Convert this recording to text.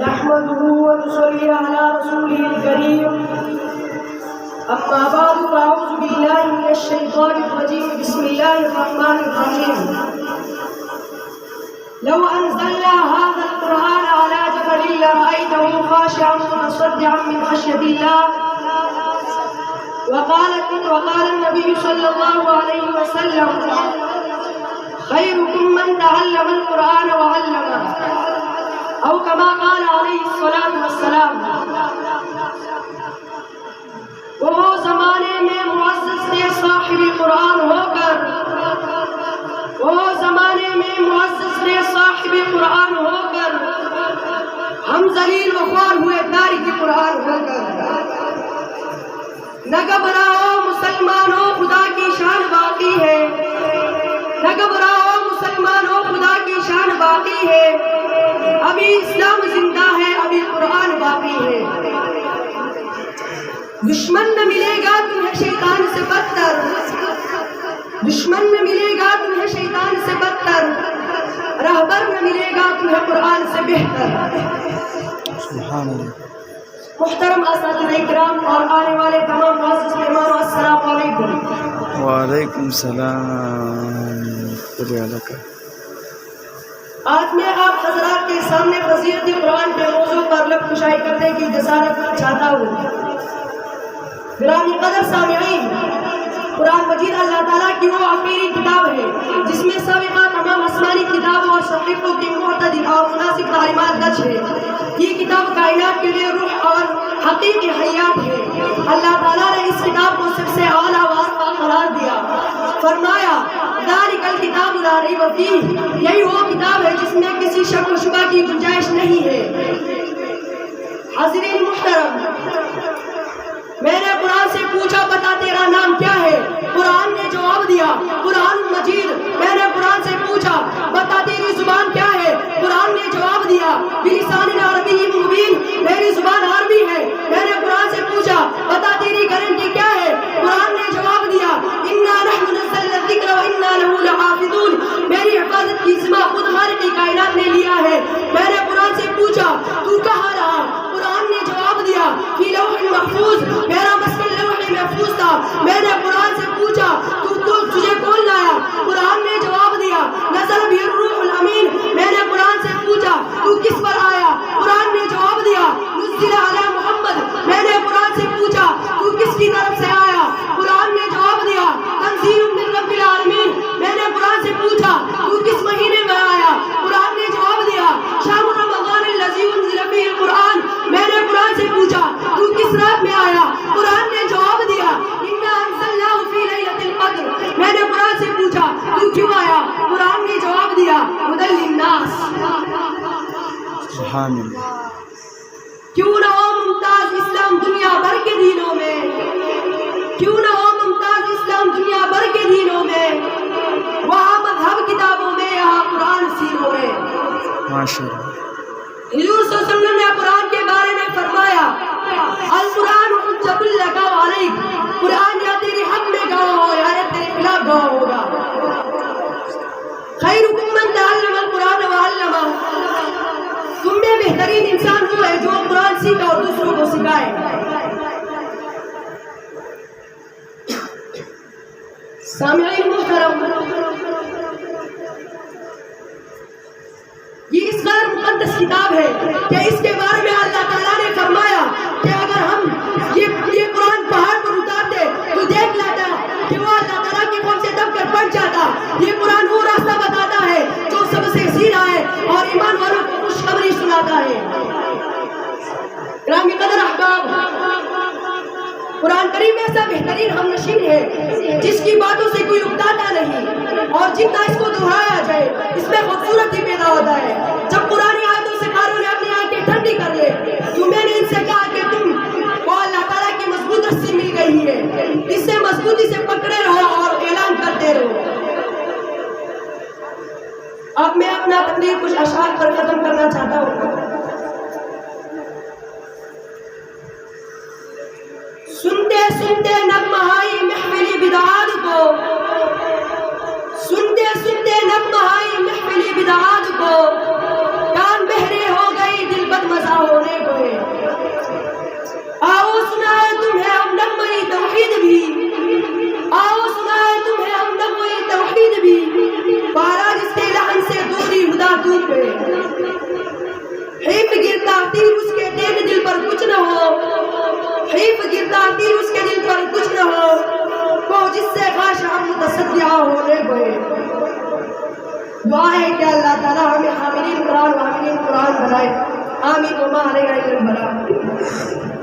نحمده ونصلي على رسوله الكريم أما بعد فأعوذ بالله من الشيطان الرجيم بسم الله الرحمن الرحيم لو أنزلنا هذا القرآن على جبل لرأيته خاشعا متصدعا من خشية الله وقال النبي صلى الله عليه وسلم خيركم من تعلم القرآن وعلمه او كما قال علیہ الصلاۃ والسلام۔ وہ زمانے میں معزز تھے صاحب قرآن ہو کر، وہ زمانے میں معزز تھے صاحب قرآن ہو کر، ہم ذلیل و خوار ہوئے تارک قرآن ہو کر۔ نہ گھبراؤ مسلمانوں خدا کی شان باقی ہے، نہ گھبراؤ مسلمانوں خدا کی شان باقی ہے، ابھی اسلام زندہ ہے، ابھی قرآن باقی ہے۔ دشمن نہ ملے گا تمہیں شیطان سے بدتر، دشمن نہ ملے گا تمہیں شیطان سے بدتر، رہبر نہ ملے گا تمہیں قرآن سے بہتر۔ سبحان اللہ۔ محترم اساتذہ اکرام اور آنے والے تمام معزز مہمانوں، السلام علیکم۔ وعلیکم السلام۔ آج میں آپ حضرات کے سامنے فضیلت قرآن کے موضوع پر لب کشائی کرنے کی جسارت چاہتا ہوں۔ گرامی قدر سامعین، قرآن مجید اللہ تعالیٰ کی وہ آخری کتاب ہے جس میں سابقہ تمام آسمانی کتابوں اور صحیفوں کی معتدل اور مناسب تعلیمات درج ہے۔ یہ کتاب کائنات کے لیے روح اور حقیقی حیات ہے۔ اللہ تعالیٰ نے اس کتاب کو سب سے اعلیٰ واسطہ قرار دیا، فرمایا ذالک الکتاب لا ریب فیہ، یہی وہ کتاب ہے جس میں کسی شک و شبہ کی گنجائش نہیں ہے۔ حاضرین محترم، میں نے قرآن سے پوچھا بتا تیرا نام کیا ہے؟ قرآن نے جواب دیا قرآن مجید۔ میں نے قرآن سے پوچھا بتا تیری زبان کیا ہے؟ قرآن نے جواب دیا بلسان عربی مبین، میری زبان عربی ہے۔ میں نے قرآن سے پوچھا بتا تیری گارنٹی کیا ہے؟ قرآن نے جواب دیا انا نحن نزلنا الذکر وانا له لحافظون، میری حفاظت کی ذمہ خود خالق کائنات نے لیا ہے۔ میں نے قرآن سے پوچھا تو کہاں رہا؟ قرآن نے جواب دیا فی لوح محفوظ، میرا مسکن لوح محفوظ تھا۔ میں نے قرآن سے پوچھا تجھے کون لایا؟ قرآن نے جواب دیا نزل به الروح الامین۔ میں نے قرآن سے پوچھا تو کس پر آیا؟ قرآن نے جواب دیا نزل علی محمد۔ میں نے قرآن سے پوچھا تو کس کی طرف سے آیا؟ قرآن نے جواب دیا تنزیل من رب العالمین۔ میں نے قرآن سے پوچھا تو کس مہینے میں آیا؟ قرآن نے جواب دیا شہر رمضان الذی انزل فیہ القرآن۔ میں نے قرآن سے پوچھا تو کس رات میں آیا؟ قرآن نے جواب دیا انا انزلناہ فی لیلۃ القدر۔ میں نے قرآن سے پوچھا تو کیوں آیا؟ قرآن نے جواب دیا ھدی للناس۔ سبحان اللہ۔ کیوں نہ ہو ممتاز اسلام دنیا بھر کے دینوں میں، کیوں نہ ہو ممتاز اسلام دنیا بھر کے دینوں میں، وہاں مذہب کتابوں میں، یہاں قرآن سینوں میں۔ ماشاء اللہ۔ حضور صلی اللہ علیہ وسلم نے قرآن کے بارے میں فرمایا القرآن حجۃ لک و علیک، قرآن یا تیرے حق میں گواہ ہو یا تیرے خلاف گواہ ہوگا۔ خیرکم من تعلم القرآن وعلمہ، تم میں بہترین انسان وہ ہے جو قرآن سیکھا اور دوسروں کو سکھائے۔ سامعین محترم، یہ اس قدر مقدس کتاب ہے کہ اس کے بارے میں اللہ تعالیٰ نے فرمایا کہ اگر ہم یہ قرآن پہاڑ پر اتارتے تو دیکھ لیتا کہ وہ اللہ تعالیٰ کی قوم سے دب کر پڑ جاتا۔ یہ قرآن وہ راستہ بتاتا ہے جو سب سے سیدھا ہے اور ایمان والوں کو خوشخبری سناتا ہے۔ گرامی قدر احباب، قرآن کریم ایسا بہترین ہم نشین ہے جس کی باتوں سے کوئی اکتاتا نہیں، اور جتنا اس کو دہرایا جائے اس میں خوبصورتی پیدا ہوتا ہے۔ جب قرآن آیتوں سے قارئ نے اپنی آنکھیں ٹھنڈی کر لے تو میں نے ان سے کہا کہ تم کو اللہ تعالیٰ کی مضبوط رسی مل گئی ہے، اس سے مضبوطی سے پکڑے رہو اور اعلان کرتے رہو۔ اب میں اپنا تقریر کچھ اشعار پر ختم کرنا چاہتا ہوں۔ سنتے سنتے نغمہائی محفلی بدعات کو، سنتے سنتے نغمہائی محفلی تیر اس کے دل پر کچھ نہ ہو، حریف گرتا تیر اس کے دل پر کچھ نہ ہو، وہ جس سے خواہش ہم متصدیہ ہونے گئے۔ دعا ہے کہ اللہ تعالیٰ ہمیں حاملین قرآن بنائے۔ آمین وما علینا الا البلاغ۔